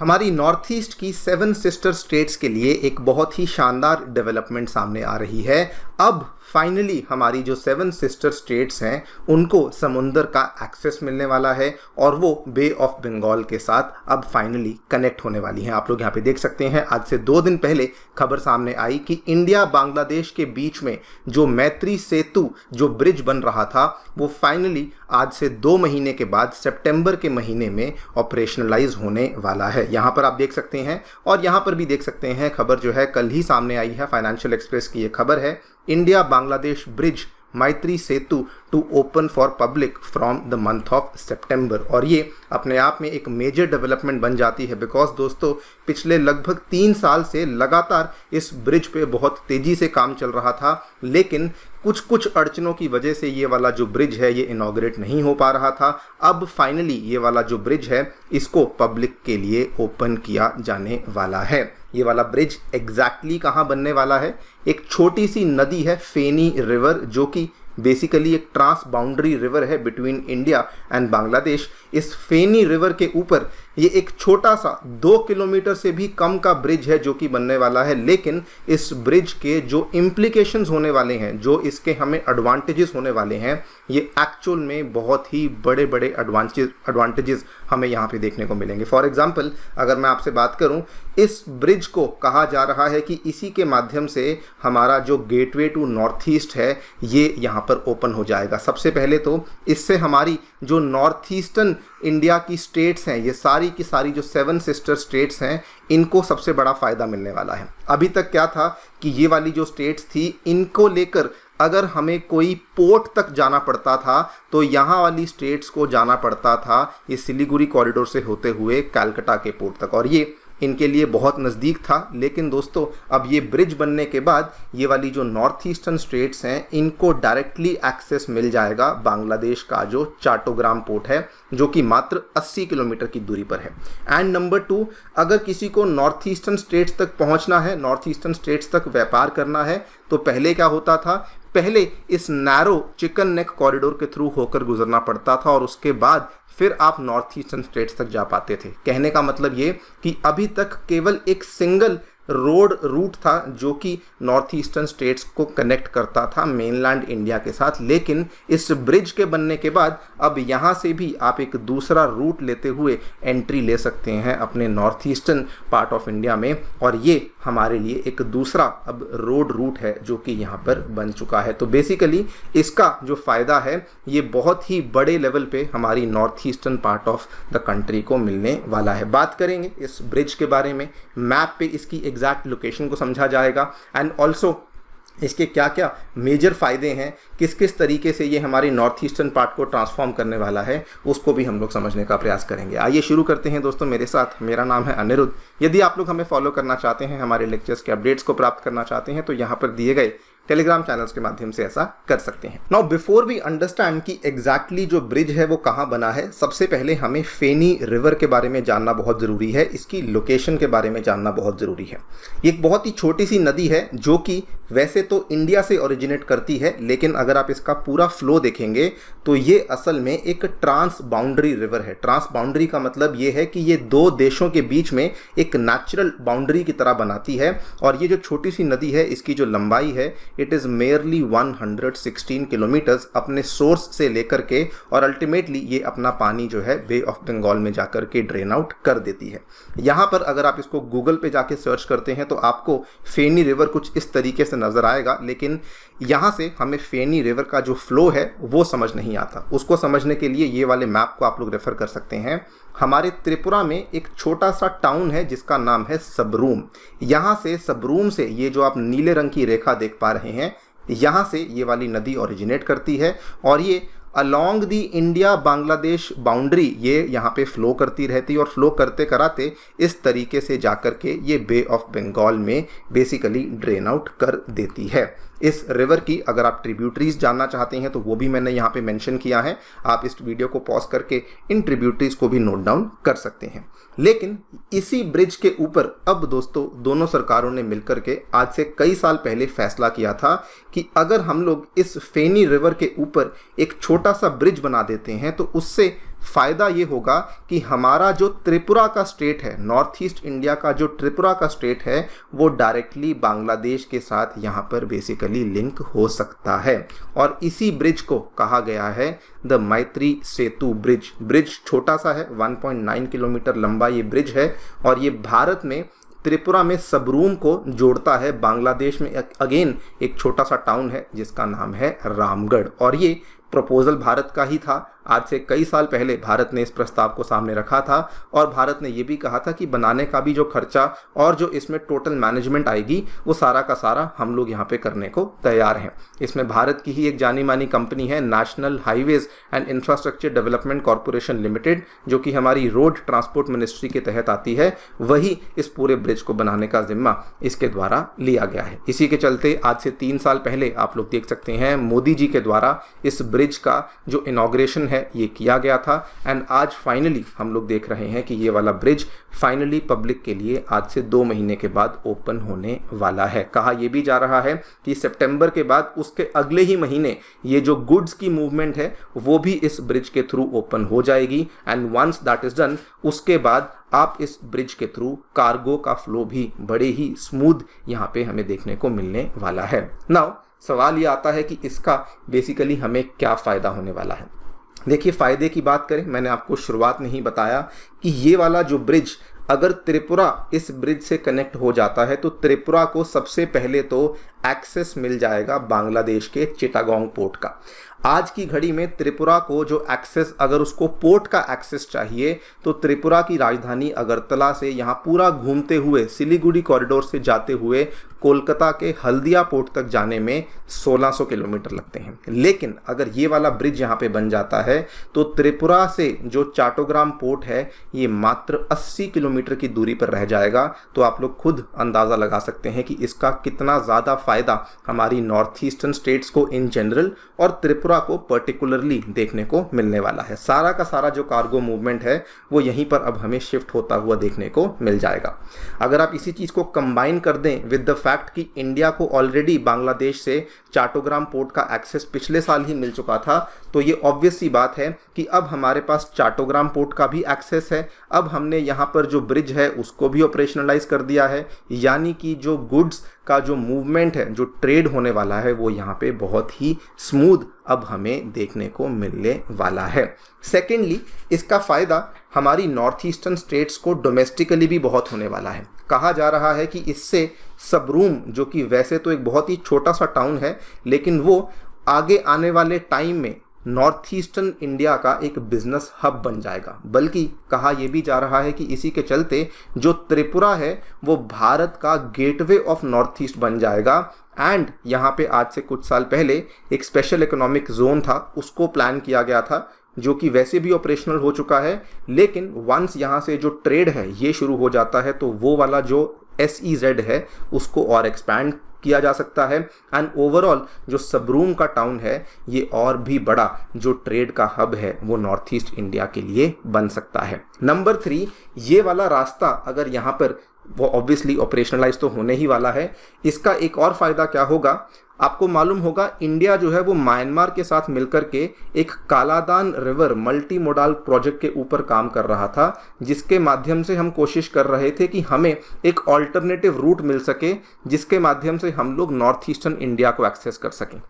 हमारी north east की 7 sister states के लिए एक बहुत ही शानदार डेवलपमेंट सामने आ रही है। अब फाइनली हमारी जो 7 सिस्टर स्टेट्स हैं उनको समुंदर का एक्सेस मिलने वाला है और वो बे ऑफ बंगाल के साथ अब फाइनली कनेक्ट होने वाली हैं। आप लोग यहाँ पे देख सकते हैं, आज से 2 दिन पहले खबर सामने आई कि इंडिया बांग्लादेश के बीच में जो मैत्री सेतु जो ब्रिज बन रहा था वो फाइनली आज से 2 महीने के बाद सितंबर के महीने में ऑपरेशनलाइज होने वाला है। यहाँ पर आप देख सकते हैं और यहाँ पर भी देख सकते हैं, खबर जो है कल ही सामने आई है, फाइनेंशियल एक्सप्रेस की ये खबर है। India Bangladesh bridge Maitri Setu to open for public from the month of September. और ये अपने आप में एक मेजर डेवलपमेंट बन जाती है बिकॉज दोस्तों पिछले लगभग 3 साल से लगातार इस ब्रिज पे बहुत तेज़ी से काम चल रहा था, लेकिन कुछ अड़चनों की वजह से ये वाला जो ब्रिज है ये इनॉग्रेट नहीं हो पा रहा था। अब फाइनली ये वाला जो ब्रिज है इसको पब्लिक के लिए ओपन किया जाने वाला है। ये वाला ब्रिज एग्जैक्टली कहाँ बनने वाला है? एक छोटी सी नदी है फेनी रिवर, जो कि बेसिकली एक ट्रांस बाउंड्री रिवर है बिटवीन इंडिया एंड बांग्लादेश। इस फेनी रिवर के ऊपर ये एक छोटा सा 2 किलोमीटर से भी कम का ब्रिज है जो कि बनने वाला है, लेकिन इस ब्रिज के जो इम्प्लीकेशंस होने वाले हैं, जो इसके हमें एडवांटेजेस होने वाले हैं, ये एक्चुअल में बहुत ही बड़े बड़े एडवांटेजेस हमें यहाँ पे देखने को मिलेंगे। फॉर एग्जांपल अगर मैं आपसे बात करूँ, इस ब्रिज को कहा जा रहा है कि इसी के माध्यम से हमारा जो गेटवे टू नॉर्थ ईस्ट है ये यहाँ पर ओपन हो जाएगा। सबसे पहले तो इससे हमारी जो नॉर्थ ईस्टर्न इंडिया की स्टेट्स हैं, ये सारी की सारी जो 7 सिस्टर स्टेट्स हैं, इनको सबसे बड़ा फ़ायदा मिलने वाला है। अभी तक क्या था कि ये वाली जो स्टेट्स थी, इनको लेकर अगर हमें कोई पोर्ट तक जाना पड़ता था तो यहाँ वाली स्टेट्स को जाना पड़ता था ये सिलीगुड़ी कॉरिडोर से होते हुए कलकत्ता के पोर्ट तक, और ये इनके लिए बहुत नज़दीक था। लेकिन दोस्तों अब ये ब्रिज बनने के बाद ये वाली जो नॉर्थ ईस्टर्न स्टेट्स हैं इनको डायरेक्टली एक्सेस मिल जाएगा बांग्लादेश का जो चाटोग्राम पोर्ट है, जो कि मात्र 80 किलोमीटर की दूरी पर है। एंड नंबर 2, अगर किसी को नॉर्थ ईस्टर्न स्टेट्स तक पहुंचना है, नॉर्थ ईस्टर्न स्टेट्स तक व्यापार करना है, तो पहले क्या होता था? पहले इस नैरो चिकन नेक कॉरिडोर के थ्रू होकर गुजरना पड़ता था और उसके बाद फिर आप नॉर्थ ईस्टर्न स्टेट्स तक जा पाते थे। कहने का मतलब ये कि अभी तक केवल एक सिंगल रोड रूट था जो कि नॉर्थ ईस्टर्न स्टेट्स को कनेक्ट करता था मेनलैंड इंडिया के साथ, लेकिन इस ब्रिज के बनने के बाद अब यहाँ से भी आप एक दूसरा रूट लेते हुए एंट्री ले सकते हैं अपने north eastern part of India में, और ये हमारे लिए एक दूसरा अब रोड रूट है जो कि यहाँ पर बन चुका है। तो बेसिकली इसका जो फ़ायदा है ये बहुत ही बड़े लेवल पे हमारी north eastern part of the country को मिलने वाला है। बात करेंगे इस ब्रिज के बारे में, मैप पे इसकी एग्जैक्ट लोकेशन को समझा जाएगा एंड ऑल्सो इसके क्या क्या मेजर फ़ायदे हैं, किस किस तरीके से ये हमारी नॉर्थ ईस्टर्न पार्ट को ट्रांसफॉर्म करने वाला है, उसको भी हम लोग समझने का प्रयास करेंगे। आइए शुरू करते हैं दोस्तों मेरे साथ। मेरा नाम है अनिरुद्ध। यदि आप लोग हमें फॉलो करना चाहते हैं, हमारे लेक्चर्स के अपडेट्स को प्राप्त करना चाहते हैं, तो यहाँ पर दिए गए टेलीग्राम चैनल्स के माध्यम से ऐसा कर सकते हैं। नाउ बिफोर वी अंडरस्टैंड कि एग्जैक्टली जो ब्रिज है वो कहाँ बना है, सबसे पहले हमें फेनी रिवर के बारे में जानना बहुत ज़रूरी है, इसकी लोकेशन के बारे में जानना बहुत ज़रूरी है। ये एक बहुत ही छोटी सी नदी है जो कि वैसे तो इंडिया से ओरिजिनेट करती है, लेकिन अगर आप इसका पूरा फ्लो देखेंगे तो ये असल में एक ट्रांस बाउंड्री रिवर है। ट्रांस बाउंड्री का मतलब ये है कि ये 2 देशों के बीच में एक नेचुरल बाउंड्री की तरह बनाती है, और ये जो छोटी सी नदी है इसकी जो लंबाई है इट इज़ मेयरली 116 किलोमीटर्स अपने सोर्स से लेकर के, और अल्टीमेटली ये अपना पानी जो है बे ऑफ बंगाल में जाकर के ड्रेन आउट कर देती है। यहाँ पर अगर आप इसको गूगल पे जाके सर्च करते हैं तो आपको फेनी रिवर कुछ इस तरीके से नज़र आएगा, लेकिन यहाँ से हमें फेनी रिवर का जो फ्लो है वो समझ नहीं आता। उसको समझने के लिए ये वाले मैप को आप लोग रेफ़र कर सकते हैं। हमारे त्रिपुरा में एक छोटा सा टाउन है जिसका नाम है सबरूम। यहाँ से सबरूम से ये जो आप नीले रंग की रेखा देख पा रहे हैं, यहाँ से ये वाली नदी ओरिजिनेट करती है और ये along the India Bangladesh boundary ये यहाँ पे फ्लो करती रहती है, और फ्लो करते कराते इस तरीके से जाकर के ये बे ऑफ बंगाल में बेसिकली ड्रेन आउट कर देती है। इस रिवर की अगर आप ट्रिब्यूटरीज जानना चाहते हैं तो वो भी मैंने यहाँ पे मेंशन किया है, आप इस वीडियो को पॉज करके इन ट्रिब्यूटरीज को भी नोट डाउन कर सकते हैं। लेकिन इसी ब्रिज के ऊपर अब दोस्तों दोनों सरकारों ने मिलकर के आज से कई साल पहले फैसला किया था कि अगर हम लोग इस फेनी रिवर के ऊपर एक छोटा सा ब्रिज बना देते हैं तो उससे फ़ायदा ये होगा कि हमारा जो त्रिपुरा का स्टेट है, नॉर्थ ईस्ट इंडिया का जो त्रिपुरा का स्टेट है, वो डायरेक्टली बांग्लादेश के साथ यहाँ पर बेसिकली लिंक हो सकता है। और इसी ब्रिज को कहा गया है the Maitri Setu bridge. Bridge छोटा सा है, 1.9 किलोमीटर लंबा ये ब्रिज है, और ये भारत में त्रिपुरा में सबरूम को जोड़ता है। बांग्लादेश में अगेन एक छोटा सा टाउन है जिसका नाम है रामगढ़, और ये प्रपोजल भारत का ही था। आज से कई साल पहले भारत ने इस प्रस्ताव को सामने रखा था, और भारत ने ये भी कहा था कि बनाने का भी जो खर्चा और जो इसमें टोटल मैनेजमेंट आएगी वो सारा का सारा हम लोग यहाँ पे करने को तैयार हैं। इसमें भारत की ही एक जानी मानी कंपनी है national highways and infrastructure development corporation limited, जो कि हमारी रोड ट्रांसपोर्ट मिनिस्ट्री के तहत आती है, वही इस पूरे ब्रिज को बनाने का जिम्मा इसके द्वारा लिया गया है। इसी के चलते आज से 3 साल पहले आप लोग देख सकते हैं मोदी जी के द्वारा इस ब्रिज का जो इनॉग्रेशन है ये किया गया था, एंड आज फाइनली हम लोग देख रहे हैं कि ये वाला ब्रिज फाइनली पब्लिक के लिए आज से 2 महीने के बाद ओपन होने वाला है। कहा यह भी जा रहा है कि सितंबर के बाद उसके अगले ही महीने ये जो गुड्स की मूवमेंट है वो भी इस ब्रिज के थ्रू ओपन हो जाएगी, and once that is done उसके बाद आप इस ब्रिज के थ्रू कार्गो का फ्लो भी बड़े ही स्मूथ यहाँ पे हमें देखने को मिलने वाला है। नाउ सवाल ये आता है कि इसका बेसिकली हमें क्या फ़ायदा होने वाला है। देखिए, फ़ायदे की बात करें, मैंने आपको शुरुआत में ही बताया कि ये वाला जो ब्रिज अगर त्रिपुरा इस ब्रिज से कनेक्ट हो जाता है तो त्रिपुरा को सबसे पहले तो एक्सेस मिल जाएगा बांग्लादेश के चिटागोंग पोर्ट का। आज की घड़ी में त्रिपुरा को जो एक्सेस, अगर उसको पोर्ट का एक्सेस चाहिए तो त्रिपुरा की राजधानी अगरतला से यहाँ पूरा घूमते हुए सिलीगुड़ी कॉरिडोर से जाते हुए कोलकाता के हल्दिया पोर्ट तक जाने में 1600 किलोमीटर लगते हैं। लेकिन अगर ये वाला ब्रिज यहाँ पे बन जाता है तो त्रिपुरा से जो चाटोग्राम पोर्ट है ये मात्र 80 किलोमीटर की दूरी पर रह जाएगा। तो आप लोग खुद अंदाज़ा लगा सकते हैं कि इसका कितना ज़्यादा फ़ायदा हमारी नॉर्थ ईस्टर्न स्टेट्स को इन जनरल और त्रिपुरा को पर्टिकुलरली देखने को मिलने वाला है। सारा का सारा जो कार्गो मूवमेंट है वो यहीं पर अब हमें शिफ्ट होता हुआ देखने को मिल जाएगा। अगर आप इसी चीज़ को कंबाइन कर दें विद द फैक्ट कि इंडिया को ऑलरेडी बांग्लादेश से चाटोग्राम पोर्ट का एक्सेस पिछले साल ही मिल चुका था, तो ये ऑब्वियस सी बात है कि अब हमारे पास चाटोग्राम पोर्ट का भी एक्सेस है। अब हमने यहाँ पर जो ब्रिज है उसको भी ऑपरेशनलाइज कर दिया है, यानी कि जो गुड्स का जो मूवमेंट है, जो ट्रेड होने वाला है, वो यहाँ पे बहुत ही स्मूथ अब हमें देखने को मिलने वाला है। सेकेंडली, इसका फ़ायदा हमारी नॉर्थ ईस्टर्न स्टेट्स को डोमेस्टिकली भी बहुत होने वाला है। कहा जा रहा है कि इससे सबरूम, जो कि वैसे तो एक बहुत ही छोटा सा टाउन है, लेकिन वो आगे आने वाले टाइम में नॉर्थ ईस्टर्न इंडिया का एक बिजनेस हब बन जाएगा। बल्कि कहा यह भी जा रहा है कि इसी के चलते जो त्रिपुरा है वो भारत का गेटवे ऑफ नॉर्थ ईस्ट बन जाएगा। एंड यहाँ पे आज से कुछ साल पहले एक स्पेशल इकोनॉमिक जोन था, उसको प्लान किया गया था, जो कि वैसे भी ऑपरेशनल हो चुका है। लेकिन वंस यहाँ से जो ट्रेड है ये शुरू हो जाता है तो वो वाला जो SEZ है उसको और एक्सपैंड किया जा सकता है, एंड ओवरऑल जो सबरूम का टाउन है ये और भी बड़ा जो ट्रेड का हब है वो नॉर्थ ईस्ट इंडिया के लिए बन सकता है। नंबर 3, ये वाला रास्ता अगर यहाँ पर वो ऑब्वियसली ऑपरेशनलाइज तो होने ही वाला है। इसका एक और फ़ायदा क्या होगा, आपको मालूम होगा इंडिया जो है वो म्यांमार के साथ मिलकर के एक Kaladan river multi modal project के ऊपर काम कर रहा था, जिसके माध्यम से हम कोशिश कर रहे थे कि हमें एक ऑल्टरनेटिव रूट मिल सके जिसके माध्यम से हम लोग नॉर्थ ईस्टर्न इंडिया को एक्सेस कर सकें।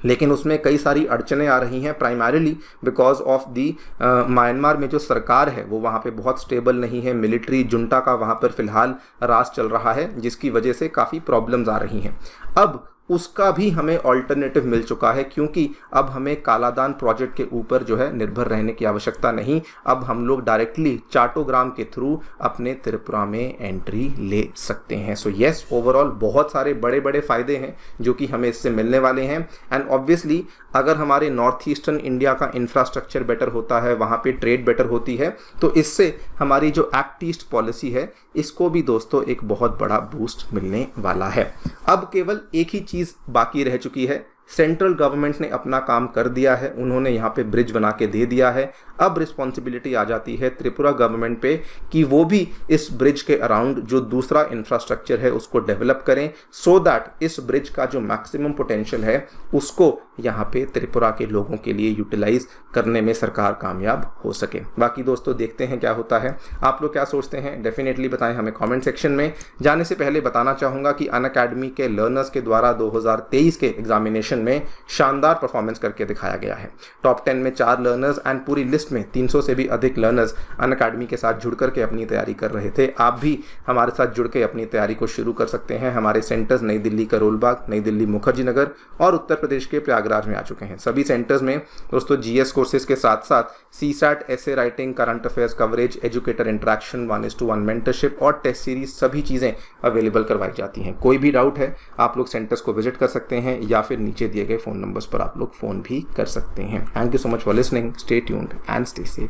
लेकिन उसमें कई सारी अड़चने आ रही हैं, primarily because of the Myanmar में जो सरकार है वो वहाँ पे बहुत स्टेबल नहीं है। मिलिट्री जुंटा का वहाँ पर फिलहाल राज चल रहा है, जिसकी वजह से काफ़ी प्रॉब्लम्स आ रही हैं। अब उसका भी हमें ऑल्टरनेटिव मिल चुका है, क्योंकि अब हमें कालादान प्रोजेक्ट के ऊपर जो है निर्भर रहने की आवश्यकता नहीं। अब हम लोग डायरेक्टली चाटोग्राम के थ्रू अपने त्रिपुरा में एंट्री ले सकते हैं। सो येस, ओवरऑल बहुत सारे बड़े बड़े फ़ायदे हैं जो कि हमें इससे मिलने वाले हैं। एंड ऑब्वियसली अगर हमारे नॉर्थ ईस्टर्न इंडिया का इंफ्रास्ट्रक्चर बेटर होता है, वहाँ पे ट्रेड बेटर होती है, तो इससे हमारी जो एक्ट ईस्ट पॉलिसी है इसको भी दोस्तों एक बहुत बड़ा बूस्ट मिलने वाला है। अब केवल एक ही चीज़ बाकी रह चुकी है, सेंट्रल गवर्नमेंट ने अपना काम कर दिया है, उन्होंने यहाँ पे ब्रिज बना के दे दिया है। अब रिस्पॉन्सिबिलिटी आ जाती है त्रिपुरा गवर्नमेंट पे कि वो भी इस ब्रिज के अराउंड जो दूसरा इंफ्रास्ट्रक्चर है उसको डेवलप करें, सो दैट इस ब्रिज का जो मैक्सिमम पोटेंशियल है उसको यहाँ पे त्रिपुरा के लोगों के लिए यूटिलाइज करने में सरकार कामयाब हो सके। बाकी दोस्तों देखते हैं क्या होता है। आप लोग क्या सोचते हैं डेफिनेटली बताएं हमें कमेंट सेक्शन में। जाने से पहले बताना चाहूँगा कि अनअकैडमी के लर्नर्स के द्वारा 2023 के एग्जामिनेशन में शानदार परफॉर्मेंस करके दिखाया गया है। टॉप 10 में 4 लर्नर्स एंड पूरी लिस्ट में 300 से भी अधिक लर्नर्स अनअकैडमी के साथ जुड़ करके अपनी तैयारी कर रहे थे। आप भी हमारे साथ जुड़ के अपनी तैयारी को शुरू कर सकते हैं। हमारे सेंटर्स नई दिल्ली करोलबाग, नई दिल्ली मुखर्जी नगर और उत्तर प्रदेश के प्रयागराज में आ चुके हैं। सभी सेंटर्स में दोस्तों जीएस कोर्सेज के साथ साथ CSAT, essay writing, current affairs coverage, educator interaction, 1:1 mentorship और टेस्ट सीरीज सभी चीज़ें अवेलेबल करवाई जाती हैं। कोई भी डाउट है आप लोग सेंटर्स को विजिट कर सकते हैं या फिर नीचे दिए गए फ़ोन नंबर्स पर आप लोग फ़ोन भी कर सकते हैं। Thank you so much for listening. Stay tuned and stay safe.